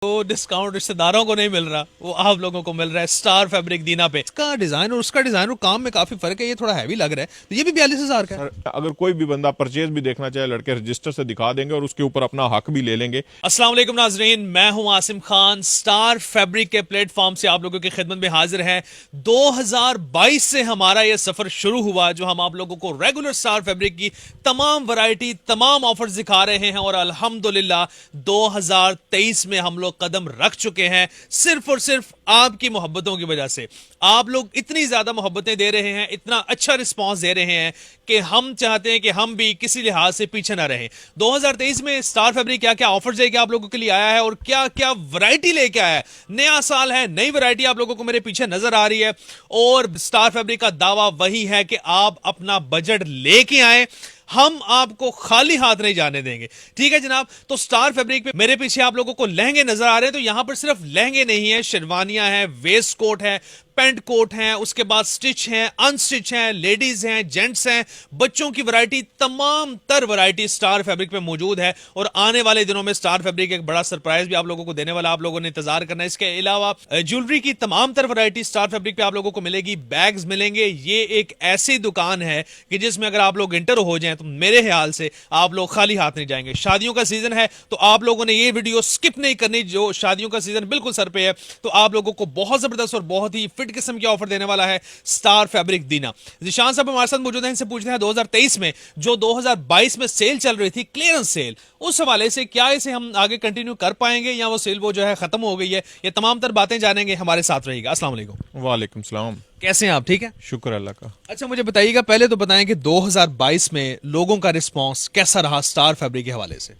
तो डिस्काउंट रिश्तेदारों को नहीं मिल रहा, वो आप लोगों को मिल रहा है स्टार फैब्रिक दीना पे। इसका डिजाइन और उसका डिजाइन और काम में काफी फर्क है, ये थोड़ा हैवी लग रहा है। तो ये भी 42,000 का है। सर अगर कोई भी बंदा परचेज भी देखना चाहे, लड़के रजिस्टर से दिखा देंगे और उसके ऊपर अपना हक भी ले लेंगे। अस्सलाम वालेकुम नाजरीन, मैं हूं आसिम खान। स्टार फैब्रिक के प्लेटफॉर्म से आप लोगों की खिदमत में हाजिर है। 2022 से हमारा यह सफर शुरू हुआ, जो हम आप लोगों को रेगुलर स्टार फैब्रिक की तमाम वैरायटी, तमाम ऑफर्स दिखा रहे हैं। और अल्हम्दुलिल्लाह 2023 में हम लोग कदम रख चुके हैं, सिर्फ और सिर्फ आपकी मोहब्बतों की वजह से। आप लोग इतनी ज्यादा मोहब्बतें दे रहे हैं, इतना अच्छा रिस्पांस दे रहे हैं कि हम चाहते हैं कि हम भी किसी लिहाज से पीछे ना रहें। 2023 में स्टार फैब्रिक क्या क्या ऑफर्स लेके आप लोगों के लिए आया है और क्या क्या वैरायटी लेके आया है। नया साल है, नई वैरायटी आप लोगों को मेरे पीछे नजर आ रही है। और स्टार फैब्रिक का दावा वही है कि आप अपना बजट लेके आए, हम आपको खाली हाथ नहीं जाने देंगे। ठीक है जनाब, तो स्टार फैब्रिक पे मेरे पीछे आप लोगों को लहंगे नजर आ रहे हैं। तो यहां पर सिर्फ लहंगे नहीं है, शेरवानियां हैं, वेस्ट कोट है, पेंट कोट हैं, उसके बाद स्टिच हैं, अनस्टिच हैं, लेडीज हैं, जेंट्स हैं, बच्चों की वैरायटी, तमाम तर वैरायटी स्टार फैब्रिक पे मौजूद है। और आने वाले दिनों में स्टार फैब्रिक एक बड़ा सरप्राइज भी आप लोगों को देने वाला, आप लोगों ने इंतजार करना है। इसके अलावा ज्वेलरी की तमाम तर वैरायटी स्टार फैब्रिक पे आप लोगों को मिलेगी, बैग्स मिलेंगे। ये एक ऐसी दुकान है कि जिसमें अगर आप लोग इंटर हो जाएं तो मेरे ख्याल से आप लोग खाली हाथ नहीं जाएंगे। शादियों का सीजन है तो आप लोगों ने ये वीडियो स्किप नहीं करनी, जो शादियों का सीजन बिल्कुल सर पे है। तो आप लोगों को बहुत जबरदस्त और बहुत ही फिट किस्म की ऑफर देने वाला है स्टार फैब्रिक दीना। जिशान साहब हमारे साथ मौजूद हैं, इनसे पूछते हैं 2023 में जो 2022 में सेल चल रही थी, क्लियरेंस सेल, उस हवाले से क्या इसे हम आगे कंटिन्यू कर पाएंगे या वो सेल वो जो है खत्म हो गई है? ये तमाम तर बातें जानेंगे, हमारे साथ रहिएगा। अस्सलाम वालेकुम। वालेकुम सलाम। कैसे हैं आप? ठीक है, शुक्र अल्लाह का। अच्छा मुझे बताइएगा, पहले तो बताएं कि 2022 में लोगों का रिस्पांस कैसा रहा स्टार फैब्रिक के हवाले से?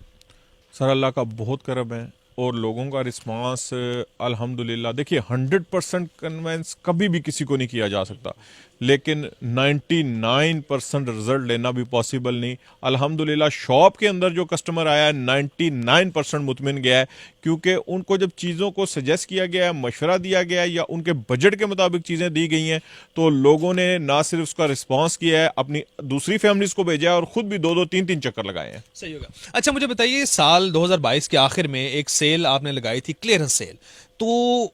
सर अल्लाह का बहुत करम है और लोगों का रिस्पांस अल्हम्दुलिल्लाह। देखिए 100% कन्वेंस कभी भी किसी को नहीं किया जा सकता, लेकिन 99% रिजल्ट लेना भी पॉसिबल नहीं। अल्हम्दुलिल्लाह शॉप के अंदर जो कस्टमर आया है 99% मुतमिन गया है, क्योंकि उनको जब चीज़ों को सजेस्ट किया गया है, मशवरा दिया गया है या उनके बजट के मुताबिक चीज़ें दी गई हैं, तो लोगों ने ना सिर्फ उसका रिस्पांस किया है, अपनी दूसरी फैमिलीज को भेजा है और खुद भी 2-2 3-3 चक्कर लगाए हैं। सही होगा। अच्छा मुझे बताइए, साल 2022 के आखिर में एक सेल आपने लगाई थी, क्लियरेंस सेल, तो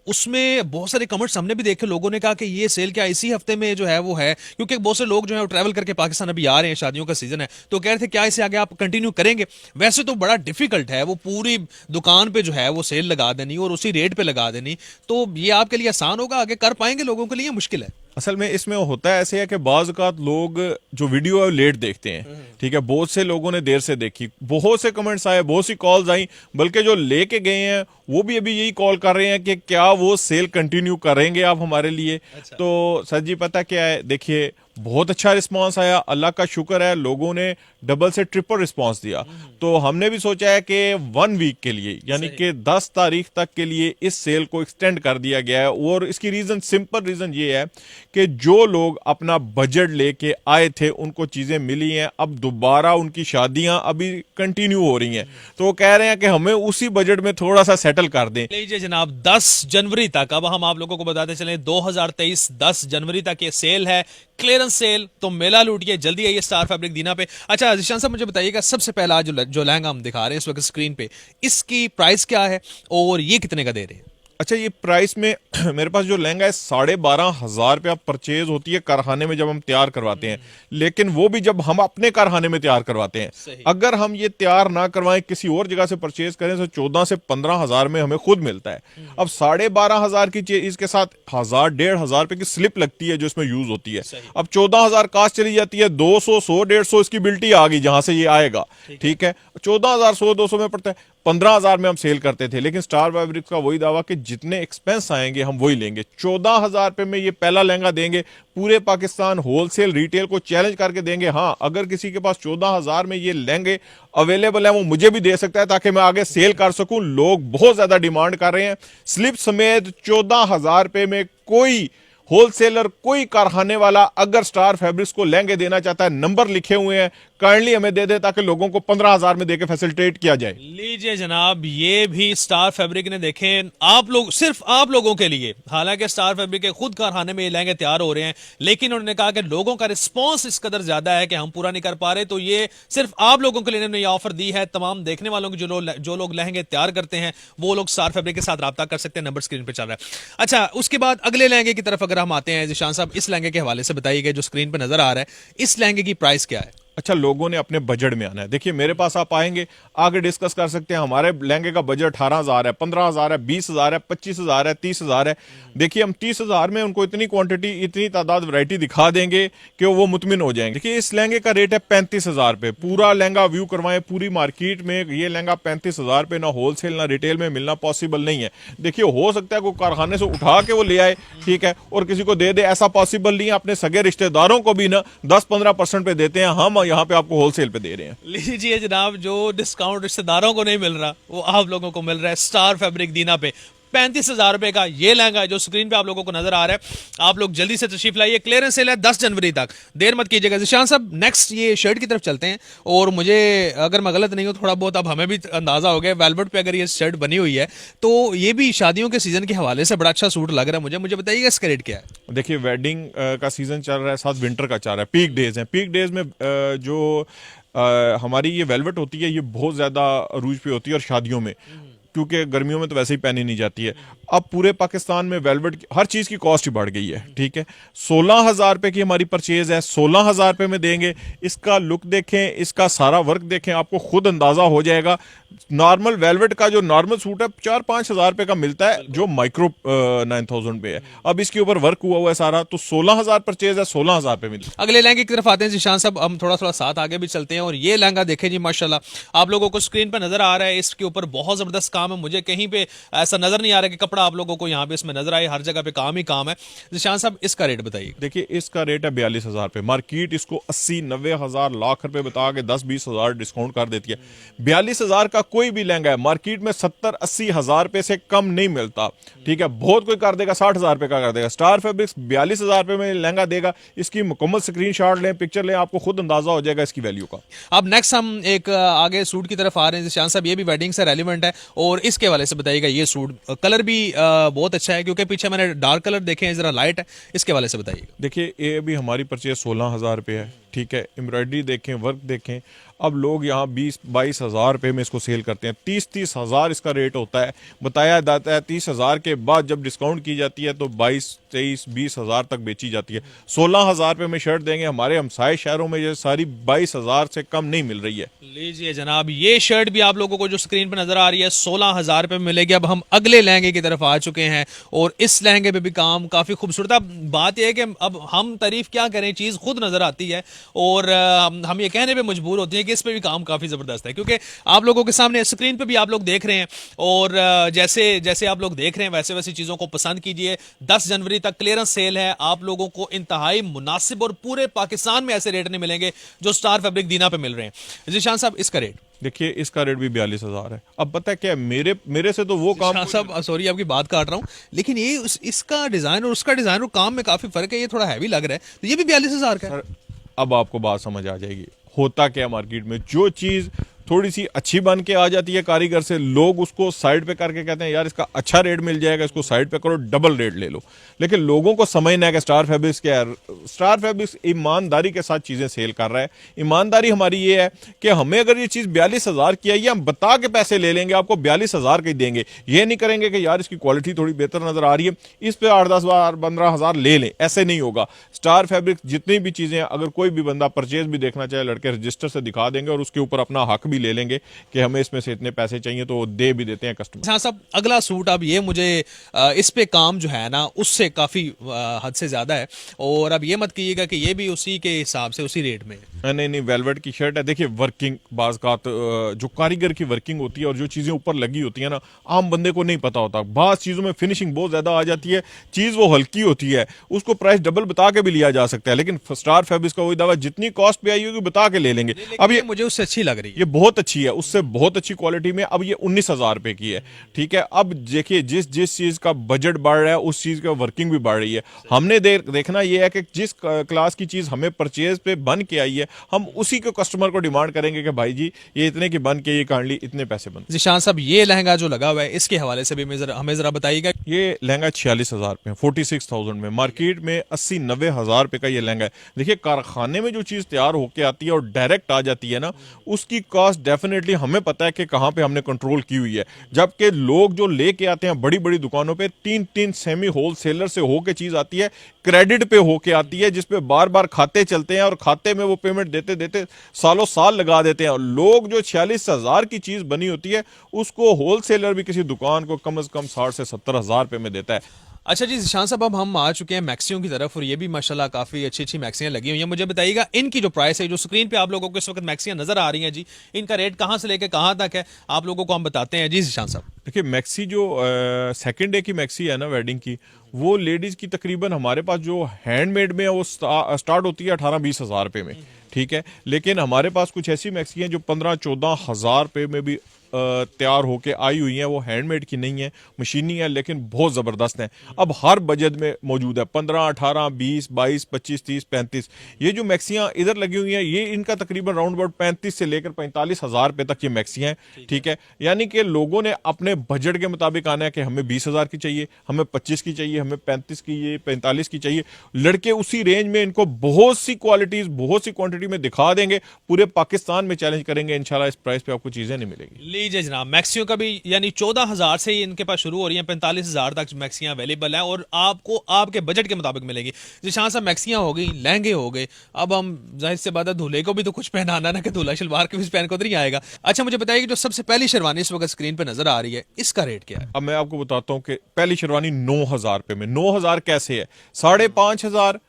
उसमें बहुत सारे कमेंट्स हमने भी देखे, लोगों ने कहा कि ये सेल क्या इसी हफ्ते में जो है वो है, क्योंकि बहुत से लोग जो है वो ट्रैवल करके पाकिस्तान अभी आ रहे हैं, शादियों का सीजन है, तो कह रहे थे क्या इसे आगे आप कंटिन्यू करेंगे? वैसे तो बड़ा डिफिकल्ट है वो पूरी दुकान पे जो है वो सेल लगा देनी और उसी रेट पे लगा देनी, तो ये आपके लिए आसान होगा, आगे कर पाएंगे? लोगों के लिए मुश्किल है? असल में इसमें होता है ऐसे है कि बाज़ औक़ात लोग जो वीडियो है लेट देखते हैं। ठीक है, बहुत से लोगों ने देर से देखी, बहुत से कमेंट्स आए, बहुत सी कॉल्स आई, बल्कि जो लेके गए हैं वो भी अभी यही कॉल कर रहे हैं कि क्या वो सेल कंटिन्यू करेंगे आप हमारे लिए। अच्छा। तो सर जी पता क्या है, देखिए बहुत अच्छा रिस्पांस आया, अल्लाह का शुक्र है, लोगों ने डबल से ट्रिपल रिस्पांस दिया। तो हमने भी सोचा है कि 1 वीक के लिए, यानी कि 10 तारीख तक के लिए इस सेल को एक्सटेंड कर दिया गया है। और इसकी रीज़न, सिंपल रीज़न ये है कि जो लोग अपना बजट लेके आए थे उनको चीज़ें मिली हैं, अब दोबारा उनकी शादियां अभी कंटिन्यू हो रही हैं, तो वो कह रहे हैं कि हमें उसी बजट में थोड़ा सा सेटल कर दें। लीजिए जनाब, 10 जनवरी तक, अब हम आप लोगों को बताते चले 2023 10 जनवरी तक ये सेल है, क्लियरेंस सेल। तो मेला लूटिए, जल्दी आइए स्टार फैब्रिक दीना पे। अच्छा जिशान साहब मुझे बताइएगा, सबसे पहला जो लहंगा हम दिखा रहे हैं इस वक्त स्क्रीन पे, इसकी प्राइस क्या है और ये कितने का दे रहे हैं? अच्छा, ये प्राइस में मेरे पास जो लहंगा है 12,500 रुपया परचेज होती है कारखाने में जब हम तैयार करवाते हैं, लेकिन वो भी जब हम अपने कारखाने में तैयार करवाते हैं। अगर हम ये तैयार ना करवाएं, किसी और जगह से परचेज करें, तो 14 से 15,000 में हमें खुद मिलता है। अब 12,500 की चीज, इसके साथ 1,000-1,500 रुपए की स्लिप लगती है जो इसमें यूज होती है। अब 14,000 कास्ट चली जाती है, 200, 100, 150 इसकी बिल्टी आ गई जहां से ये आएगा। ठीक है, 14,000 100-200 में पड़ता है। 15,000 में हम सेल करते थे, लेकिन स्टार फैब्रिक्स का वही दावा कि जितने एक्सपेंस आएंगे हम वही लेंगे। 14,000 रुपए में ये पहला लहंगा देंगे, पूरे पाकिस्तान होलसेल रिटेल को चैलेंज करके देंगे। हाँ, अगर किसी के पास 14,000 में ये लहंगे अवेलेबल है वो मुझे भी दे सकता है, ताकि मैं आगे सेल कर सकूं। लोग बहुत ज्यादा डिमांड कर रहे हैं। स्लिप समेत 14,000 रुपए में कोई होलसेलर, कोई कारखाने वाला अगर स्टार फैब्रिक्स को लहंगे देना चाहता है, नंबर लिखे हुए हैं, काइंडली हमें दे दे ताकि लोगों को 15,000 में देके फैसिलिटेट किया जाए। लीजिए जनाब, ये भी स्टार फैब्रिक ने देखें आप लोग, सिर्फ आप लोगों के लिए, हालांकि स्टार फैब्रिक के खुद कारखाने में ये लहंगे तैयार हो रहे हैं, लेकिन उन्होंने कहा कि लोगों का रिस्पांस इस कदर ज्यादा है कि हम पूरा नहीं कर पा रहे, तो ये सिर्फ आप लोगों के लिए इन्होंने ये ऑफर दी है। तमाम देखने वालों की जो लोग लहंगे तैयार करते हैं वो लोग स्टार फैब्रिक के साथ राब्ता कर सकते हैं, नंबर स्क्रीन पे चल रहा है। अच्छा, उसके बाद अगले लहंगे की तरफ अगर हम आते हैं, जिशान साहब इस लहंगे के हवाले से बताइए, जो स्क्रीन पर नजर आ रहा है, इस लहंगे की प्राइस क्या है? अच्छा, लोगों ने अपने बजट में आना है। देखिए मेरे पास आप आएंगे, आगे डिस्कस कर सकते हैं। हमारे लहंगे का बजट 18,000 है, 15,000 है, 20,000 है, 25,000 है, 30,000 है। देखिए हम 30,000 में उनको इतनी क्वांटिटी, इतनी तादाद वैरायटी दिखा देंगे कि वो मुतमिन हो जाएंगे। देखिए इस लहंगे का रेट है 35,000 पे। पूरा लहंगा व्यू करवाएं पूरी मार्केट में, ये लहंगा 35,000 पे ना होलसेल ना रिटेल में मिलना पॉसिबल नहीं है। देखिए हो सकता है कोई कारखाने से उठा के वो ले आए, ठीक है, और किसी को दे दे, ऐसा पॉसिबल नहीं है। अपने सगे रिश्तेदारों को भी ना 10-15% पे देते हैं, हम यहाँ पे आपको होलसेल पे दे रहे हैं। लीजिए जनाब, जो डिस्काउंट रिश्तेदारों को नहीं मिल रहा वो आप लोगों को मिल रहा है स्टार फैब्रिक दीना पे। 35,000 रुपए का ये लहंगा है जो स्क्रीन पे आप लोगों को नजर आ रहा है। आप लोग जल्दी से तशरीफ लाइए, क्लियरेंस सेल है 10 जनवरी तक, देर मत कीजिएगा। जिशान साहब नेक्स्ट ये शर्ट की तरफ चलते हैं, और मुझे अगर मैं गलत नहीं हूं थोड़ा बहुत अब हमें भी अंदाजा हो गया वेलवेट पे अगर ये शर्ट बनी हुई है तो ये भी शादियों के सीजन के हवाले से बड़ा अच्छा सूट लग रहा है मुझे। मुझे बताइएगा इसका रेट क्या है? देखिए वेडिंग का सीजन चल रहा है, साथ विंटर का चल रहा है, पीक डेज है। पीक डेज में जो हमारी ये वेलवेट होती है ये बहुत ज्यादा अरूज पे होती है, और शादियों में, क्योंकि गर्मियों में तो वैसे ही पहनी नहीं जाती है। अब पूरे पाकिस्तान में वेलवेट की हर चीज की कॉस्ट ही बढ़ गई है, ठीक है। 16,000 रुपए की हमारी परचेज है, 16,000 रुपए में देंगे। इसका लुक देखें, इसका सारा वर्क देखें, आपको खुद अंदाजा हो जाएगा। नॉर्मल वेलवेट का जो नॉर्मल सूट है 4-5 हजार रुपए का मिलता है, जो माइक्रो 9,000 पे है। अब इसके ऊपर वर्क हुआ हुआ है सारा, तो 16,000 परचेज है, 16,000 पे मिलता है। अगले लहंगे की तरफ आते हैं जिशान साहब, हम थोड़ा थोड़ा साथ आगे भी चलते हैं। और ये लहंगा देखें जी, माशाल्लाह आप लोगों को स्क्रीन पर नजर आ रहा है, इसके ऊपर बहुत जबरदस्त काम है। मुझे कहीं पे ऐसा नजर नहीं आ रहा कि कपड़ा आप लोगों को यहाँ पे इसमें नजर आए, हर जगह पे काम ही काम है। जिशान साहब इसका रेट बताइए। देखिए इसका रेट है 42,000 पे। मार्केट इसको 80-90 हजार लाख रुपए बता के 10-20 हजार डिस्काउंट कर देती है। 42,000 का कोई भी लहंगा है मार्केट में 70-80 हजार रुपए से कम नहीं मिलता, ठीक है। बहुत कोई कर देगा 60,000 रुपए का कर देगा। स्टार फैब्रिक्स 42,000 रुपए में लहंगा देगा। इसकी मुकम्मल स्क्रीनशॉट लें, पिक्चर लें, आपको खुद अंदाजा हो जाएगा इसकी वैल्यू का। अब नेक्स्ट हम एक आगे सूट की तरफ आ रहे हैं जिशान साहब, ये भी वेडिंग से रेलिवेंट है, और इसके हवाले से बताइएगा। ये सूट कलर भी बहुत अच्छा है, क्योंकि पीछे मैंने डार्क कलर देखे हैं, जरा लाइट है, इसके हवाले से बताइएगा। देखिए ये भी हमारी परचेज 16,000 रुपए है, ठीक है। एम्ब्रॉयडरी देखें, वर्क देखें। अब लोग यहाँ 20-22 हजार रुपए में इसको सेल करते हैं। 30-30 हजार इसका रेट होता है, बताया जाता है। 30,000 के बाद जब डिस्काउंट की जाती है तो 22-23-20 हजार तक बेची जाती है। 16,000 रुपए में शर्ट देंगे। हमारे हमसाए शहरों में ये सारी 22,000 से कम नहीं मिल रही है। लीजिए जनाब, ये शर्ट भी आप लोगों को जो स्क्रीन पर नजर आ रही है 16,000 रुपए में मिलेगी। अब हम अगले लहंगे की तरफ आ चुके हैं, और इस लहंगे पे भी काम काफी खूबसूरत। अब बात यह है कि अब हम तारीफ क्या करें, चीज खुद नजर आती है, और हम ये कहने पे मजबूर होते हैं कि इस पे भी काम काफी जबरदस्त है, क्योंकि आप लोगों के सामने स्क्रीन पे भी आप लोग देख रहे हैं, और जैसे जैसे आप लोग देख रहे हैं वैसे वैसी चीजों को पसंद कीजिए। 10 जनवरी तक क्लियरेंस सेल है, आप लोगों को इंतहाई मुनासिब और पूरे पाकिस्तान में ऐसे रेट नहीं मिलेंगे जो स्टार फैब्रिक दीना पे मिल रहे हैं। जिशान साहब इसका रेट? देखिए इसका रेट भी 42,000 है। अब पता है क्या, मेरे से तो वो काम, साहब सॉरी आपकी बात काट रहा हूं, लेकिन ये इसका डिजाइन और उसका डिजाइन और काम में काफी फर्क है, ये थोड़ा हैवी लग रहा है, तो ये भी 42,000 का है। अब आपको बात समझ आ जाएगी। होता क्या मार्केट में, जो चीज थोड़ी सी अच्छी बन के आ जाती है कारीगर से, लोग उसको साइड पे करके कहते हैं यार इसका अच्छा रेट मिल जाएगा, इसको साइड पे करो, डबल रेट ले लो। लेकिन लोगों को समझना है कि स्टार फैब्रिक्स क्या है। स्टार फैब्रिक्स ईमानदारी के साथ चीजें सेल कर रहा है। ईमानदारी हमारी ये है कि हमें अगर ये चीज 42,000 की आई है, हम बता के पैसे ले लेंगे, आपको 42,000 के देंगे। ये नहीं करेंगे कि यार इसकी क्वालिटी थोड़ी बेहतर नजर आ रही है, इस पे 8-10-15 ले लें, ऐसे नहीं होगा। स्टार फैब्रिक्स जितनी भी चीजें, अगर कोई भी बंदा परचेज भी देखना चाहे, लड़के रजिस्टर से दिखा देंगे और उसके ऊपर अपना हक भी ले लेंगे कि हमें इसमें से इतने पैसे चाहिए, तो वो दे भी देते हैं कस्टमर। हाँ साहब, अगला सूट अब ये मुझे इस पे काम जो है ना उससे काफी हद से ज्यादा है, और अब ये मत कीजिएगा कि ये भी उसी के हिसाब से उसी रेट में है। नहीं, वेलवेट की शर्ट है। देखिए वर्किंग बाज का जो कारीगर की वर्किंग होती है और जो चीजें ऊपर लगी होती है ना, आम बंदे को नहीं पता होता। बाज चीजों में फिनिशिंग बहुत ज्यादा आ जाती है, चीज वो हल्की होती है, उसको प्राइस डबल बता के भी लिया जा सकता है। लेकिन स्टार फैब्रिक्स का वही दावा, जितनी कॉस्ट पे आई होगी बता के ले लेंगे। अब ये मुझे उससे अच्छी लग रही है, ये बहुत बहुत अच्छी है, उससे बहुत अच्छी क्वालिटी में अब ये 19,000 रुपए की है। ठीक है, अब देखिए जिस जिस चीज का बजट बढ़ रहा है उस चीज का वर्किंग भी बढ़ रही है। हमने देखना ये है कि जिस क्लास की चीज हमें परचेज पे बन के आई है, हम उसी को कस्टमर को डिमांड करेंगे कि भाई जी ये इतने की बन के ये काइंडली इतने पैसे बन। ज़ीशान साहब, ये लहंगा जो लगा हुआ है इसके हवाले से भी हमें जरा बताइएगा। ये लहंगा 46,000 रुपये, 46,000 में, मार्केट में 80-90 हज़ार रुपये का ये लहंगा है। देखिए कारखाने में जो चीज़ तैयार होके आती है और डायरेक्ट आ जाती है ना, उसकी कॉस्ट डेफिनेटली हमें पता है कि कहाँ पे हमने कंट्रोल की हुई है। जबकि लोग जो लेके आते हैं बड़ी बड़ी दुकानों पे, 3-3 सेमी होल सेलर से होके चीज़ आती है, क्रेडिट पे होके आती है, जिसपे बार बार खाते चलते हैं और खाते में वो पेमेंट देते देते सालों साल लगा देते हैं। और लोग जो 46,000 की चीज़ बनी होती है उसको होल सेलर भी किसी दुकान को कम से कम 60 से 70,000 रुपये में देता है। अच्छा जी ज़ीशान साहब, अब हम आ चुके हैं मैक्सियों की तरफ और ये भी माशाल्लाह काफ़ी अच्छी अच्छी मैक्सियाँ लगी हुई हैं। मुझे बताइएगा इनकी जो प्राइस है, जो स्क्रीन पे आप लोगों को इस वक्त मैक्सियाँ नजर आ रही हैं जी, इनका रेट कहाँ से लेकर कहाँ तक है आप लोगों को हम बताते हैं जी ज़ीशान साहब। देखिए मैक्सी जो सेकंड डे की मैक्सी है ना वेडिंग की, वो लेडीज की तकरीबन हमारे पास जो हैंडमेड में है वो स्टार्ट होती है 18-20 हज़ार रुपये में। ठीक है, लेकिन हमारे पास कुछ ऐसी मैक्सी हैं जो 15-14 हज़ार रुपये में भी तैयार होके आई हुई हैं। वो हैंडमेड की नहीं है, मशीनी है, लेकिन बहुत ज़बरदस्त है। अब हर बजट में मौजूद है, 15, 18, 20, 22, 25, 30, 35। ये जो मैक्सियाँ इधर लगी हुई हैं, ये इनका तकरीबन राउंड अबाउट 35 से लेकर 45 हज़ार रुपये तक ये मैक्सियाँ हैं। ठीक है, यानी कि लोगों ने अपने बजट के मुताबिक आना है कि हमें 20,000 की चाहिए, हमें 25 की चाहिए, हमें 35 की, ये 45 की चाहिए। लड़के उसी रेंज में इनको बहुत सी क्वालिटीज़, बहुत सी क्वांटिटी में दिखा देंगे, पूरे पाकिस्तान में चैलेंज करेंगे। इंशाल्लाह इस प्राइस पे आपको चीज़ें नहीं मिलेंगी। लीजिए जनाब, मैक्सियों का भी यानी 14,000 से ही इनके पास शुरू हो रही हैं, 45,000 तक मैक्सियां अवेलेबल हैं और आपको आपके बजट के मुताबिक मिलेगी। ज़ीशान साहब, मैक्सियां हो गई, लहंगे हो गए, अब हम जाहिर से बात है दूल्हे को भी तो कुछ पहनाना ना, कि दूल्हा शलवार के भी पहन को नहीं आएगा। अच्छा मुझे बताइए कि जो सबसे पहली शेरवानी इस वक्त स्क्रीन पर नजर आ रही है, इसका रेट क्या है? अब मैं आपको बताता हूँ कि पहली शेरवानी 9,000 रुपये में, 9,000 कैसे है, 5,500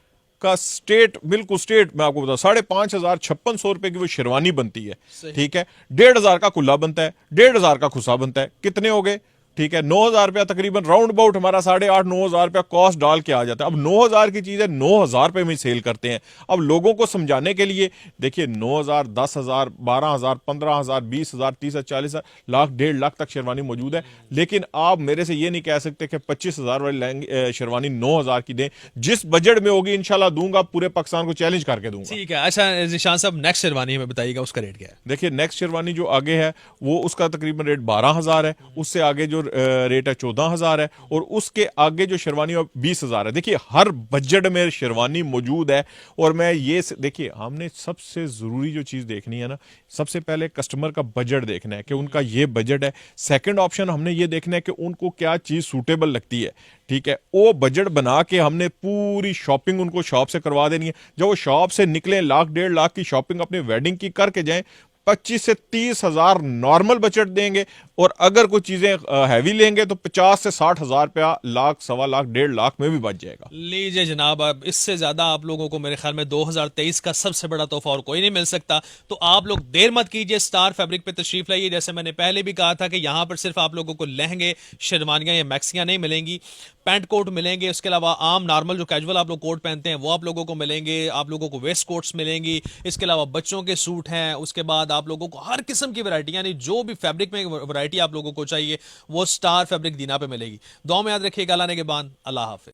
का स्टेट, बिल्कुल स्टेट मैं आपको बताऊं, 5,500 5600 रुपए की वो शेरवानी बनती है। ठीक है, 1,500 का कुल्ला बनता है, 1,500 का खुसा बनता है। कितने हो गए? ठीक है, 9,000 रुपया तकरीबन राउंड अबाउट हमारा 8,500-9,000 रुपया कॉस्ट डाल के आ जाता है। अब 9,000 की चीज़ है, 9,000 रुपये में सेल करते हैं। अब लोगों को समझाने के लिए देखिए 9,000, 10,000, 12,000, 15,000, 20,000, 30,000, 40,000, लाख, 1.5 लाख तक शेरवानी मौजूद है। लेकिन आप मेरे से ये नहीं कह सकते कि 25,000 वाली शेरवानी 9,000 की दें। जिस बजट में होगी इंशाल्लाह दूंगा, पूरे पाकिस्तान को चैलेंज करके दूंगा। ठीक है। अच्छा ज़ीशान साहब, नेक्स्ट शेरवानी हमें बताइएगा उसका रेट क्या है? देखिए नेक्स्ट शेरवानी जो आगे है वो उसका तकरीबन रेट 12,000 है, उससे आगे जो रेट है 14,000 है, और उसके आगे जो शेरवानी है 20,000 है। देखिए हर बजट में शेरवानी मौजूद है। और मैं ये देखिए, हमने सबसे ज़रूरी जो चीज़ देखनी है ना, सबसे पहले कस्टमर का बजट देखना है कि उनका ये बजट है। सेकंड ऑप्शन हमने ये देखना है कि उनको क्या चीज़ सूटेबल लगती है। ठीक है, वो बजट बना के हमने पूरी शॉपिंग उनको शॉप से करवा देनी है। जब वो शॉप से निकले, लाख, 1.5 लाख की शॉपिंग अपनी वेडिंग की करके जाएं, 25 से 30 हज़ार नॉर्मल बजट देंगे, और अगर कुछ चीजें हैवी लेंगे तो 50 से 60 हज़ार रुपया, लाख, 1.25 लाख, 1.5 लाख में भी बच जाएगा। लीजिए जनाब, अब इससे ज्यादा आप लोगों को मेरे ख्याल में 2023 का सबसे बड़ा तोहफा और कोई नहीं मिल सकता। तो आप लोग देर मत कीजिए, स्टार फैब्रिक पे तशरीफ लाइए। जैसे मैंने पहले भी कहा था कि यहाँ पर सिर्फ आप लोगों को लहंगे, शेरवानियां या मैक्सियां नहीं मिलेंगी, पैंट कोट मिलेंगे। उसके अलावा आम नॉर्मल जो कैजुअल आप लोग कोट पहनते हैं वो आप लोगों को मिलेंगे। आप लोगों को वेस्ट कोट्स मिलेंगी। इसके अलावा बच्चों के सूट हैं। उसके बाद आप लोगों को हर किस्म की वैरायटी, यानी जो भी फैब्रिक में वैरायटी आप लोगों को चाहिए वो स्टार फैब्रिक दीना पे मिलेगी। दुआ में याद रखिएगा। अल्लाह ने के बाद, अल्लाह हाफिज।